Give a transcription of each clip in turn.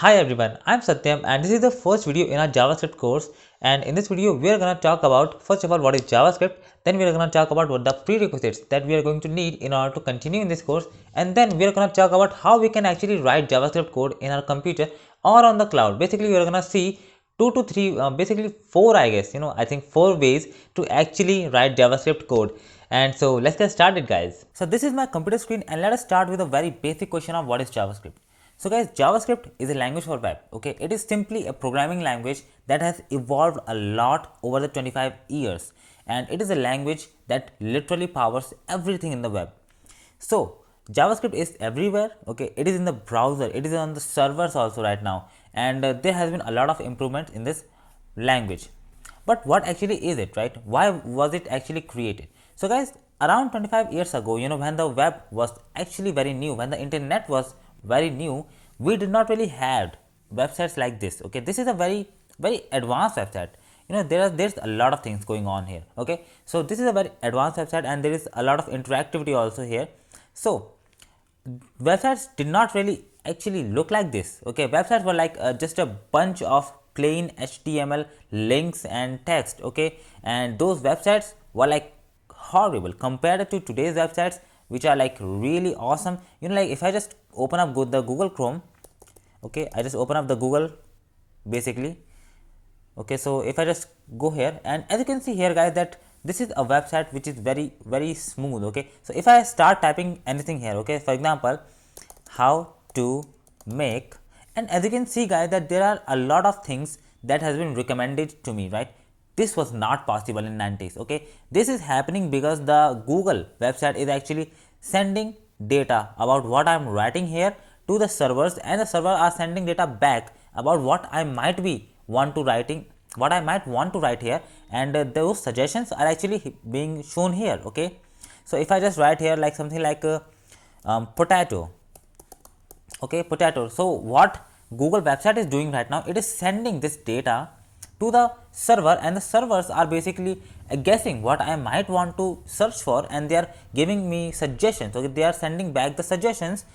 Hi everyone, I'm Satyam and this is the first video in our JavaScript course, and in this video we are going to talk about first of all what is JavaScript, then we are going to talk about what the prerequisites that we are going to need in order to continue in this course, and then we are going to talk about how we can actually write JavaScript code in our computer or on the cloud. Basically we are going to see two to three, basically four, I guess, I think four ways to actually write JavaScript code. And so let's get started, guys. So this is my computer screen and let us start with a very basic question of what is JavaScript. So guys, JavaScript is a language for web. Okay, it is simply a programming language that has evolved a lot over the 25 years, and it is a language that literally powers everything in the web. So JavaScript is everywhere. Okay, it is in the browser, it is on the servers also right now, and there has been a lot of improvement in this language. But what actually is it, right? Why was it actually created? So guys, around 25 years ago, when the web was actually very new, when the internet was very new, we did not really had websites like this. Okay, this is a very advanced website. There's a lot of things going on here. Okay, so this is a very advanced website and there is a lot of interactivity also here. So websites did not really actually look like this. Okay, websites were like just a bunch of plain HTML links and text. Okay, and those websites were like horrible compared to today's websites, which are like really awesome. Like if I just open up the Google Chrome, okay, I just open up the Google basically. Okay, so if I just go here, and as you can see here guys, that this is a website which is very smooth. Okay, so if I start typing anything here, okay, for example, how to make, and as you can see guys, that there are a lot of things that has been recommended to me, right? This was not possible in 90s. Okay, this is happening because the Google website is actually sending data about what I'm writing here to the servers, and the server are sending data back about what I might want to write here, and those suggestions are actually being shown here. Okay, so if I just write here like something like potato. Okay, potato. So what Google website is doing right now, it is sending this data to the server, and the servers are basically guessing what I might want to search for, and they are giving me suggestions. Okay, they are sending back the suggestions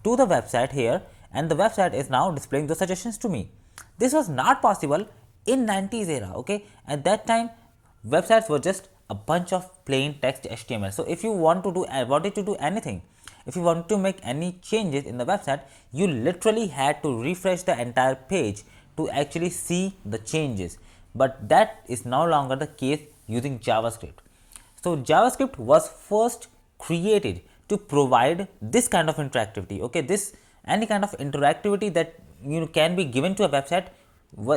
to the website here, and the website is now displaying the suggestions to me. This was not possible in 90s era. Okay, at that time websites were just a bunch of plain text HTML. So if you wanted to do anything, if you want to make any changes in the website, you literally had to refresh the entire page to actually see the changes. But that is no longer the case using JavaScript. So JavaScript was first created to provide this kind of interactivity. Okay, this any kind of interactivity that can be given to a website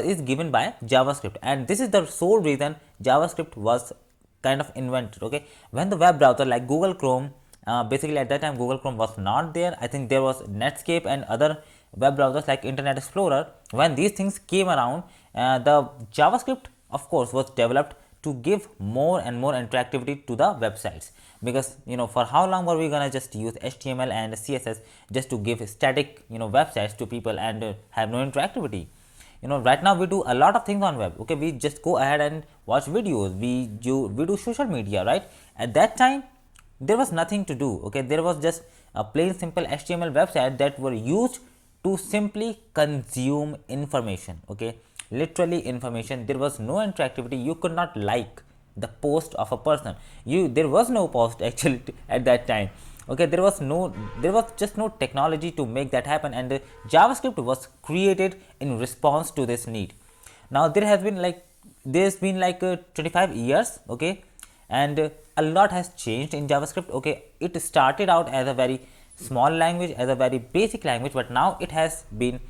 is given by JavaScript, and this is the sole reason JavaScript was kind of invented. Okay, when the web browser like Google Chrome, basically at that time Google Chrome was not there. I think there was Netscape and other web browsers like Internet Explorer. When these things came around, the JavaScript of course was developed to give more and more interactivity to the websites, because for how long were we gonna just use HTML and CSS just to give static websites to people and have no interactivity. Right now we do a lot of things on web. Okay, we just go ahead and watch videos, we do social media, right? At that time there was nothing to do. Okay, there was just a plain simple HTML website that were used to simply consume information. Okay, literally information. There was no interactivity. You could not like the post of a person. There was no post actually at that time. Okay, there was just no technology to make that happen, and JavaScript was created in response to this need. Now there's been like 25 years. Okay, and a lot has changed in JavaScript. Okay, it started out as a very small language, as a very basic language, but now it has been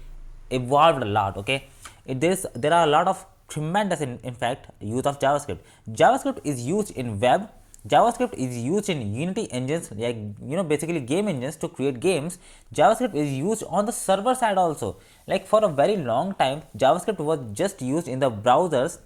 evolved a lot. Okay, there are a lot of tremendous in fact use of JavaScript. JavaScript is used in web. JavaScript is used in Unity engines, like basically game engines to create games. JavaScript is used on the server side also. Like for a very long time JavaScript was just used in the browsers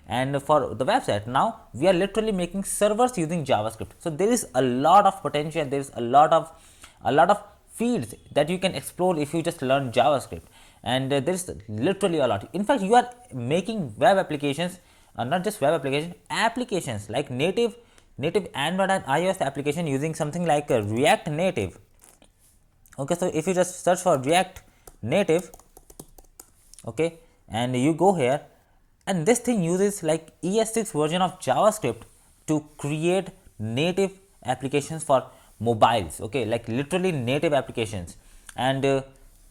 and for the website. Now we are literally making servers using JavaScript. So there is a lot of potential, there is a lot of fields that you can explore if you just learn JavaScript, and there is literally a lot. In fact, you are making web applications, not just web applications like native Android and iOS application using something like a React Native. Okay, so if you just search for React Native, okay, and you go here, and this thing uses like ES6 version of JavaScript to create native applications for mobiles, okay, like literally native applications. And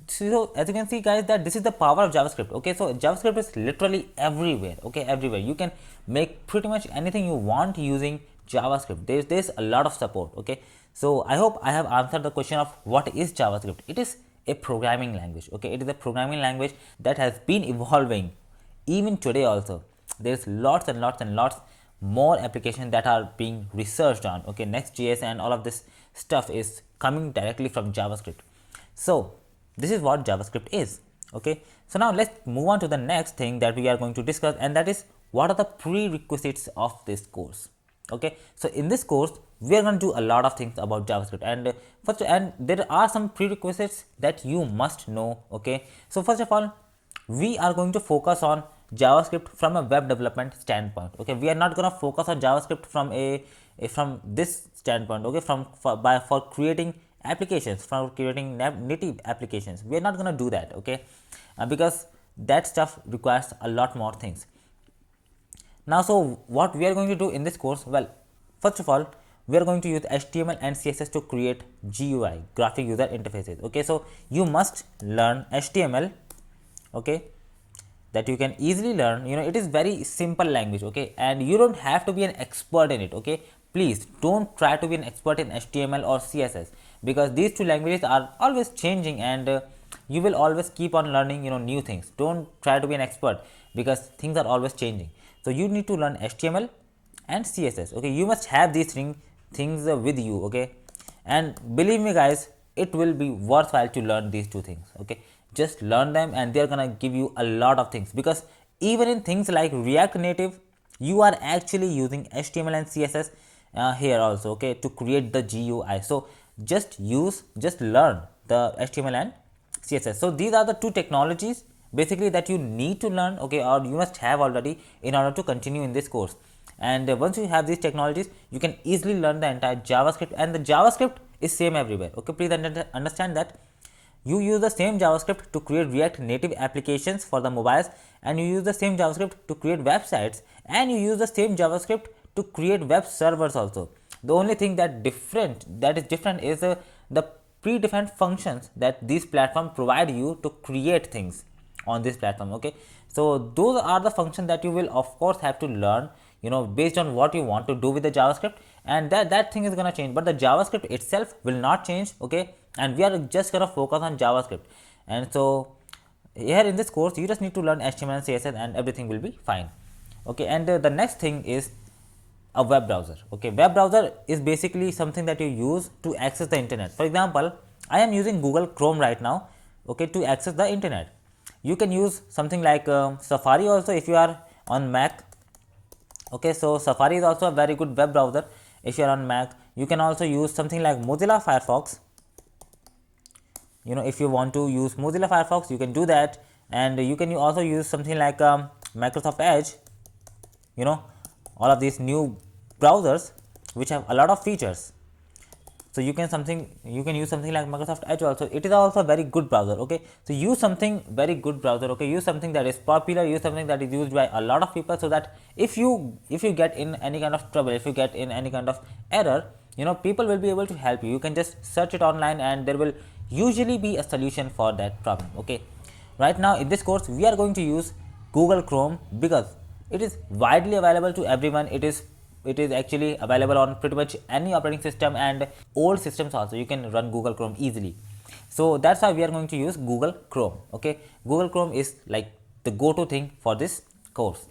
so as you can see guys, that this is the power of JavaScript, okay. So JavaScript is literally everywhere, okay, everywhere. You can make pretty much anything you want using JavaScript. There's a lot of support, okay. So I hope I have answered the question of what is JavaScript. It is a programming language, okay. It is a programming language that has been evolving even today also. There's lots and lots and lots more applications that are being researched on, okay. Next.js and all of this stuff is coming directly from JavaScript. So this is what JavaScript is, okay. So now let's move on to the next thing that we are going to discuss, and that is what are the prerequisites of this course, okay. So in this course we are going to do a lot of things about JavaScript, and there are some prerequisites that you must know, okay. So first of all, we are going to focus on JavaScript from a web development standpoint, okay. We are not going to focus on JavaScript from this standpoint, okay, for creating applications, for creating native applications. We are not going to do that, okay, because that stuff requires a lot more things. Now, so what we are going to do in this course? Well, first of all, we are going to use HTML and CSS to create GUI, graphic user interfaces, okay. So you must learn HTML, okay, that you can easily learn. You know, it is very simple language, okay, and you don't have to be an expert in it, okay. Please don't try to be an expert in HTML or CSS, because these two languages are always changing, and you will always keep on learning, you know, new things. Don't try to be an expert because things are always changing. So you need to learn HTML and CSS, okay. You must have these things with you, okay, and believe me guys, it will be worthwhile to learn these two things, okay. Just learn them, and they're gonna give you a lot of things, because even in things like React Native, you are actually using HTML and CSS here also, okay, to create the GUI. So just learn the HTML and CSS. So these are the two technologies basically that you need to learn, okay, or you must have already in order to continue in this course. And once you have these technologies, you can easily learn the entire JavaScript, and the JavaScript is same everywhere, okay. Please understand that you use the same JavaScript to create React Native applications for the mobiles, and you use the same JavaScript to create websites, and you use the same JavaScript to create web servers also. The only thing that is different is the predefined functions that these platforms provide you to create things on this platform, okay. So those are the functions that you will of course have to learn, you know, based on what you want to do with the JavaScript, and that thing is going to change, but the JavaScript itself will not change, okay. And we are just going to focus on JavaScript. And so here in this course you just need to learn HTML and CSS, and everything will be fine, okay. And the next thing is a web browser, okay. Web browser is basically something that you use to access the internet. For example, I am using Google Chrome right now, okay, to access the internet. You can use something like Safari also if you are on Mac, okay. So Safari is also a very good web browser if you are on Mac. You can also use something like Mozilla Firefox. You know, if you want to use Mozilla Firefox, you can do that, and you can also use something like Microsoft Edge. You know, all of these new browsers which have a lot of features. So you can use something like Microsoft Edge also. It is also a very good browser, okay. So use something very good browser, okay. Use something that is popular, use something that is used by a lot of people, so that if you get in any kind of trouble, if you get in any kind of error, you know, people will be able to help you. You can just search it online, and there will usually be a solution for that problem, okay. Right now in this course we are going to use Google Chrome because it is widely available to everyone. It is actually available on pretty much any operating system, and old systems also you can run Google Chrome easily. So that's why we are going to use Google Chrome, okay. Google Chrome is like the go-to thing for this course.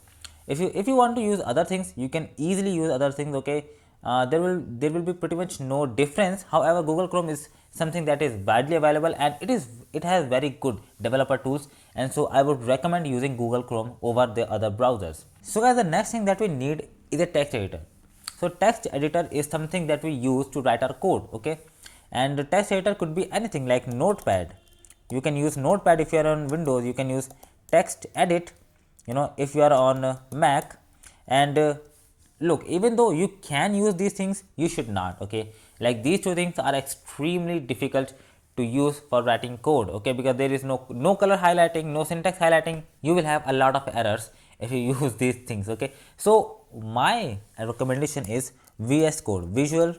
If you want to use other things, you can easily use other things, okay. There will be pretty much no difference. However, Google Chrome is something that is widely available, and it has very good developer tools, and so I would recommend using Google Chrome over the other browsers. So guys, the next thing that we need is a text editor. So text editor is something that we use to write our code, okay. And the text editor could be anything like Notepad. You can use Notepad if you are on Windows. You can use text edit, you know, if you are on Mac. And look, even though you can use these things, you should not, okay. Like these two things are extremely difficult to use for writing code, okay, because there is no color highlighting, no syntax highlighting. You will have a lot of errors if you use these things, okay. So my recommendation is VS Code, Visual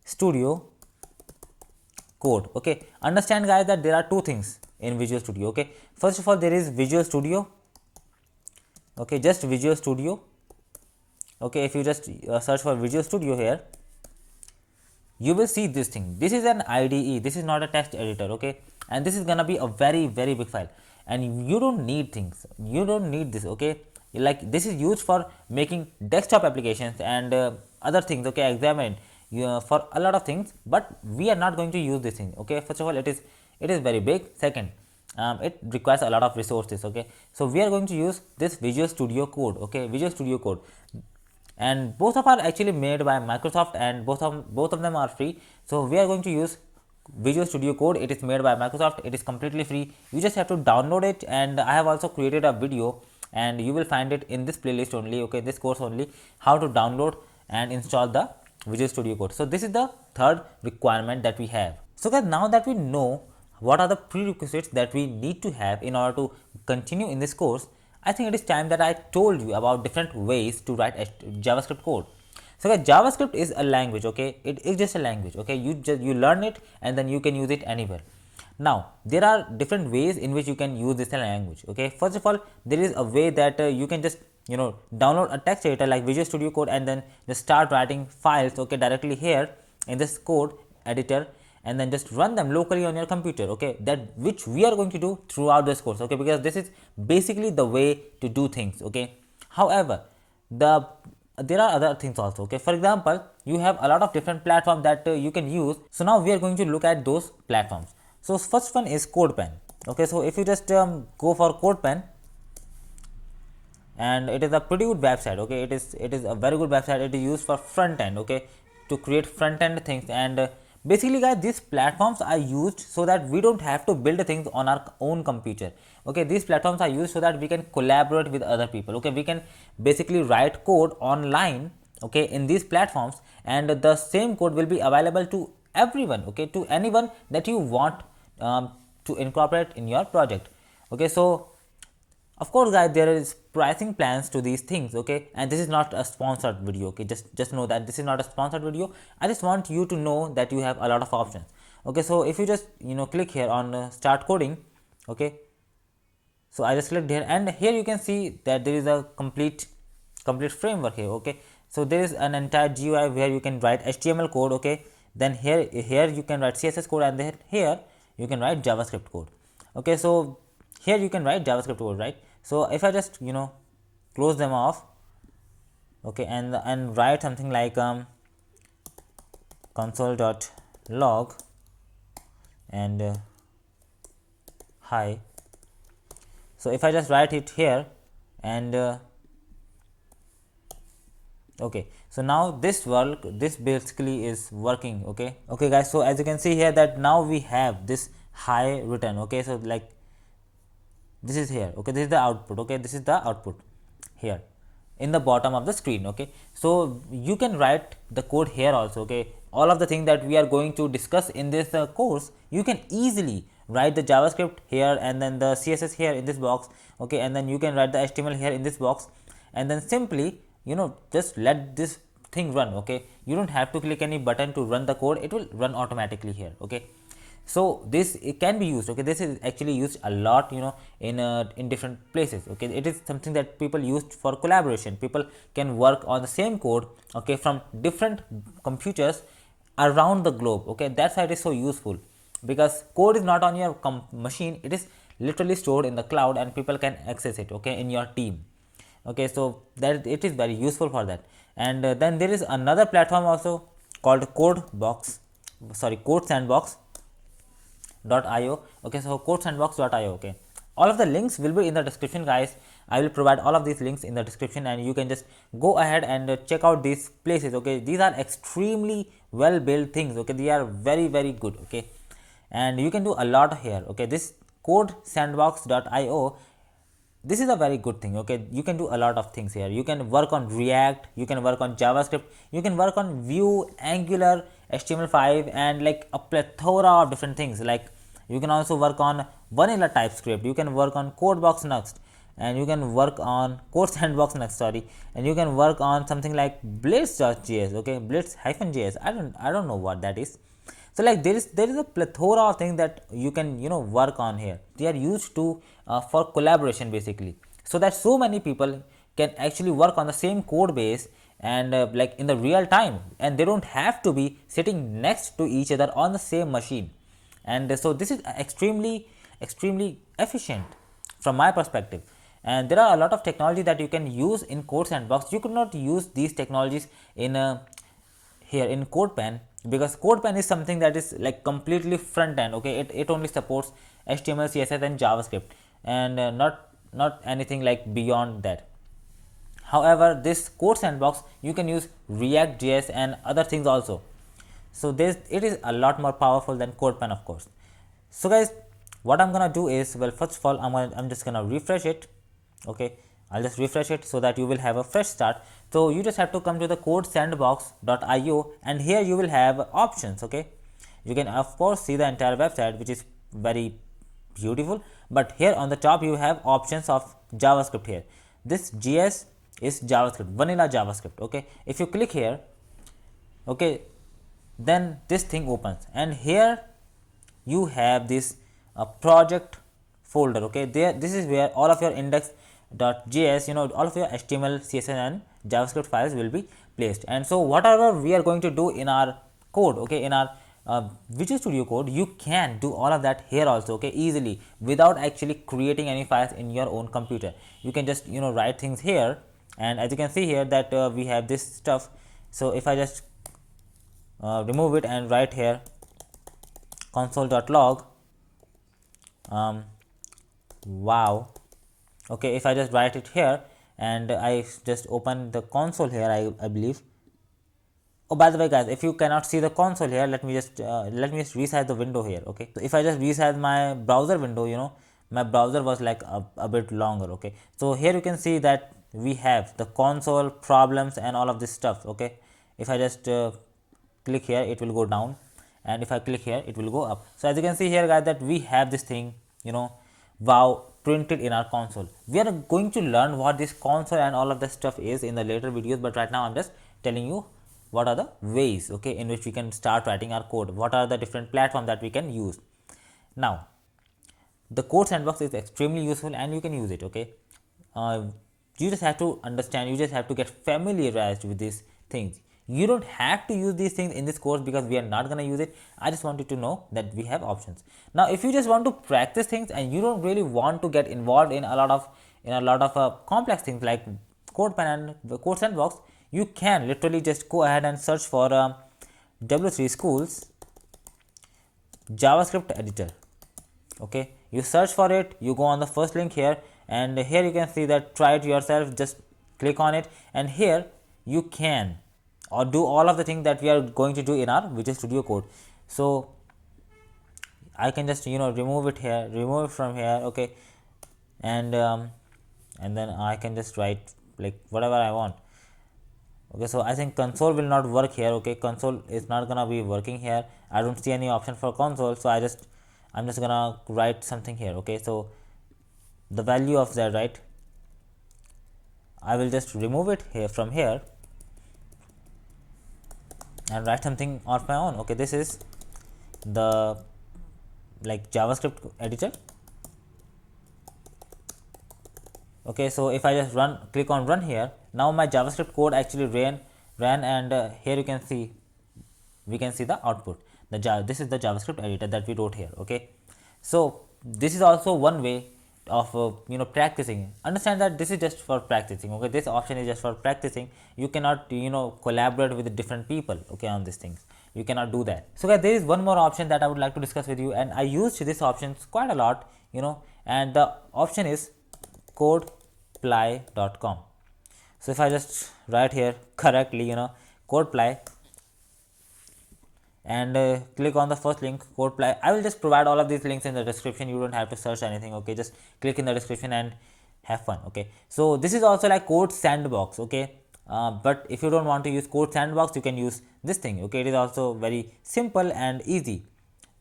Studio Code, okay. Understand guys that there are two things in Visual Studio, okay. First of all, there is Visual Studio, okay, just Visual Studio, okay. If you just search for Visual Studio here, you will see this thing. This is an IDE, this is not a text editor, okay, and this is gonna be a very big file, and you don't need things, you don't need this, okay. Like this is used for making desktop applications and other things, okay, examine for a lot of things, but we are not going to use this thing, okay. First of all, it is very big. Second, it requires a lot of resources, okay. So we are going to use this Visual Studio Code, okay, Visual Studio Code, and both of are actually made by Microsoft, and both of them are free. So we are going to use Visual Studio Code. It is made by Microsoft, it is completely free. You just have to download it, and I have also created a video, and you will find it in this playlist only, okay, this course only, how to download and install the Visual Studio Code. So this is the third requirement that we have. So guys, now that we know what are the prerequisites that we need to have in order to continue in this course, I think it is time that I told you about different ways to write JavaScript code. So guys, JavaScript is a language, okay, it is just a language, okay, you learn it and then you can use it anywhere. Now there are different ways in which you can use this language, okay. First of all, there is a way that you can just download a text editor like Visual Studio Code and then just start writing files, okay, directly here in this code editor, and then just run them locally on your computer, okay, that which we are going to do throughout this course, okay, because this is basically the way to do things, okay. However, there are other things also, okay. For example, you have a lot of different platforms that you can use. So now we are going to look at those platforms. So first one is Codepen, okay. So if you just go for Codepen, and it is a pretty good website, okay, it is a very good website. It is used for front end, okay, to create front end things, and basically guys, these platforms are used so that we don't have to build things on our own computer, okay. These platforms are used so that we can collaborate with other people, okay. We can basically write code online, okay, in these platforms, and the same code will be available to everyone, okay, to anyone that you want to incorporate in your project, okay. So of course guys, there is pricing plans to these things, okay, and this is not a sponsored video, okay. Just know that this is not a sponsored video. I just want you to know that you have a lot of options, okay. So if you just click here on start coding, okay, so I just clicked here, and here you can see that there is a complete framework here, okay. So there is an entire GUI where you can write HTML code, okay, then here you can write CSS code, and then here you can write JavaScript code, okay. So here you can write JavaScript code, right? So if I just close them off, okay, and write something like console.log and hi. So if I just write it here, and okay, so now this basically is working, okay guys. So as you can see here that now we have this hi written, okay. So like this is here, okay, this is the output, okay, this is the output here in the bottom of the screen, okay. So you can write the code here also, okay. All of the things that we are going to discuss in this course, you can easily write the JavaScript here, and then the CSS here in this box, okay, and then you can write the HTML here in this box, and then simply just let this thing run, okay. You don't have to click any button to run the code, it will run automatically here, okay. So this it can be used, okay. This is actually used a lot in different places, okay. It is something that people use for collaboration. People can work on the same code, okay, from different computers around the globe, okay. That's why it is so useful, because code is not on your machine, it is literally stored in the cloud, and people can access it, okay, in your team, okay. So that it is very useful for that. And then there is another platform also called CodeSandBox.io, okay. So CodeSandBox.io, okay. All of the links will be in the description, guys. I will provide all of these links in the description, and you can just go ahead and check out these places, okay. These are extremely well built things, okay. They are very good, okay, and you can do a lot here, okay. This CodeSandBox.io this is a very good thing. Okay, you can do a lot of things here. You can work on React, you can work on JavaScript, you can work on Vue, Angular, HTML5, and like a plethora of different things. Like you can also work on vanilla TypeScript, you can work on CodeBox Next, and you can work on CodeSandBox Next, sorry, and you can work on something like Blitz.js. Okay, Blitz-js. I don't know what that is. So like there is a plethora of things that you can work on here. They are used to for collaboration basically, so that so many people can actually work on the same code base and like in the real time, and they don't have to be sitting next to each other on the same machine. And so this is extremely efficient from my perspective. And there are a lot of technology that you can use in CodeSandbox. You could not use these technologies in here in Codepen, because Codepen is something that is like completely front end. Okay, it only supports HTML, CSS, and JavaScript, and not anything like beyond that. However, this CodeSandbox, you can use React.js and other things also. So this, it is a lot more powerful than Codepen, of course. So guys, what I'm gonna do is, well, first of all, I'm just gonna refresh it. Okay, I'll just refresh it so that you will have a fresh start. So you just have to come to the codesandbox.io, and here you will have options. Okay, you can of course see the entire website, which is very beautiful, but here on the top you have options of JavaScript. Here this JS is JavaScript, vanilla JavaScript. Okay, if you click here, okay, then this thing opens, and here you have this project folder. Okay, there, this is where all of your index.js, all of your HTML, CSS, and JavaScript files will be placed. And so whatever we are going to do in our code, okay, in our Visual Studio Code, you can do all of that here also, okay, easily, without actually creating any files in your own computer. You can just write things here, and as you can see here that we have this stuff. So if I just remove it and write here console.log, wow. Okay, if I just write it here and I just open the console here, I believe. Oh, by the way guys, if you cannot see the console here, let me just resize the window here. Okay, so if I just resize my browser window, my browser was like a bit longer. Okay, so here you can see that we have the console, problems, and all of this stuff. Okay, if I just click here, it will go down, and if I click here, it will go up. So as you can see here guys, that we have this thing, wow, printed in our console. We are going to learn what this console and all of the stuff is in the later videos, but right now I'm just telling you what are the ways, okay, in which we can start writing our code. What are the different platforms that we can use. Now the CodeSandbox is extremely useful and you can use it. Okay, you just have to understand, you just have to get familiarized with these things. You don't have to use these things in this course because we are not going to use it. I just wanted to know that we have options. Now if you just want to practice things and you don't really want to get involved in a lot of complex things like Codepen and the CodeSandbox, you can literally just go ahead and search for W3Schools JavaScript editor. Okay, you search for it, you go on the first link here, and here you can see that try it yourself. Just click on it, and here you can or do all of the things that we are going to do in our Visual Studio Code. So I can just remove it here, remove it from here. Okay, and then I can just write like whatever I want. Okay, so I think console will not work here. Okay, console is not gonna be working here. I don't see any option for console, so I'm just gonna write something here. Okay, so the value of that, right, I will just remove it here from here and write something of my own. Okay, this is the like JavaScript editor. Okay, so if I just click on run here, now my JavaScript code actually ran, and here you can see, we can see the output. This is the JavaScript editor that we wrote here. Okay, so this is also one way of practicing. Understand that this is just for practicing. Okay, this option is just for practicing. You cannot collaborate with different people, okay, on these things. You cannot do that. So guys, there is one more option that I would like to discuss with you, and I used this option quite a lot, and the option is Codeply.com. So if I just write here correctly, Codeply, and click on the first link, Codeply. I will just provide all of these links in the description. You don't have to search anything. Okay, just click in the description and have fun. Okay, so this is also like CodeSandBox. Okay, but if you don't want to use CodeSandBox, you can use this thing. Okay, it is also very simple and easy.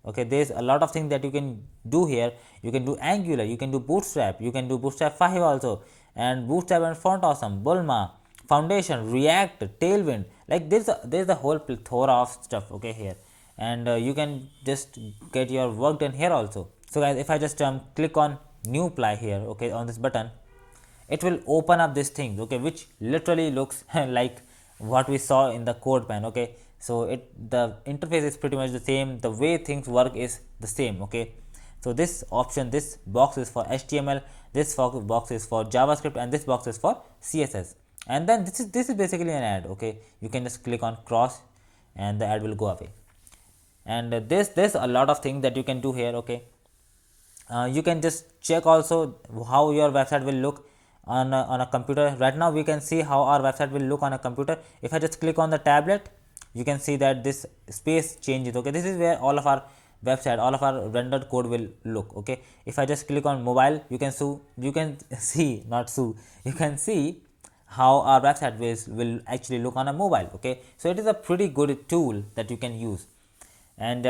Okay, there's a lot of things that you can do here. You can do Angular, you can do Bootstrap, you can do Bootstrap 5 also, and Bootstrap and Font Awesome, Bulma, Foundation, React, Tailwind. Like there's a whole plethora of stuff. Okay, here, and you can just get your work done here also. So guys, if I just click on new ply here, okay, on this button, it will open up this thing, okay, which literally looks like what we saw in the Codepen. Okay, so the interface is pretty much the same, the way things work is the same. Okay, so this option, this box is for HTML, this box is for JavaScript, and this box is for CSS. And then this is basically an ad. Okay, you can just click on cross and the ad will go away. And there's a lot of things that you can do here. Okay, you can just check also how your website will look on a computer. Right now we can see how our website will look on a computer. If I just click on the tablet, you can see that this space changes. Okay, this is where all of our website, all of our rendered code will look. Okay, if I just click on mobile, you can see you can see how our website will actually look on a mobile. Okay, so it is a pretty good tool that you can use. And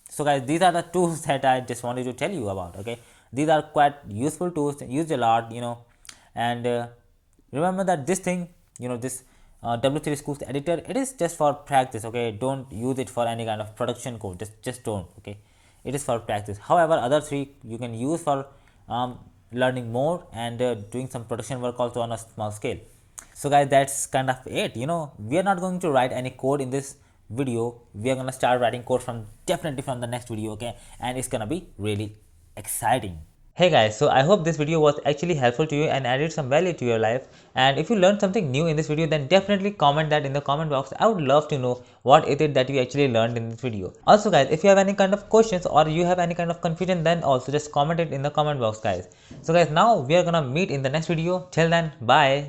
so guys, these are the tools that I just wanted to tell you about. Okay, these are quite useful tools, used a lot, and remember that this thing, this W3Schools editor, it is just for practice. Okay, don't use it for any kind of production code, just don't. Okay, it is for practice. However, other three you can use for learning more and doing some production work also on a small scale. So guys, that's kind of it. We are not going to write any code in this video. We are going to start writing code definitely from the next video. Okay, and it's gonna be really exciting. Hey guys, so I hope this video was actually helpful to you and added some value to your life. And if you learned something new in this video, then definitely comment that in the comment box. I would love to know what is it that you actually learned in this video. Also guys, if you have any kind of questions or you have any kind of confusion, then also just comment it in the comment box guys. So guys, now we are gonna meet in the next video. Till then, bye.